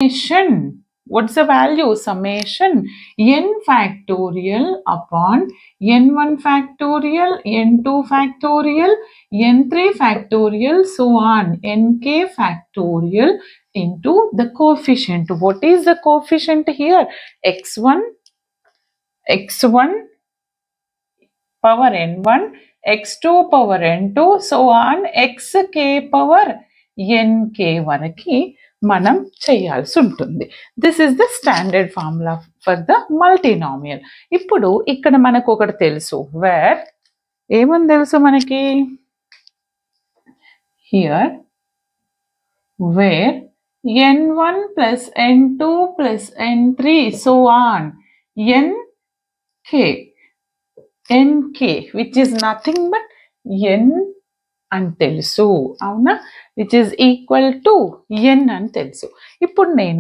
summation. What's the value? Summation n factorial upon n1 factorial, n2 factorial, n3 factorial, so on, nk factorial into the coefficient. What is the coefficient here? x1 power n1, x2 power n2, so on, xk power nk వరకు మనం చేయాల్సి ఉంటుంది. This is the standard formula for the multinomial. ఇప్పుడు ఇక్కడ మనకు ఒకటి తెలుసు, wear ఏమని తెలుసు మనకి, here where n1 plus n2 plus n3 so on nk which is nothing but n అని తెలుసు, అవునా, which is equal to n అని తెలుసు. ఇప్పుడు నేను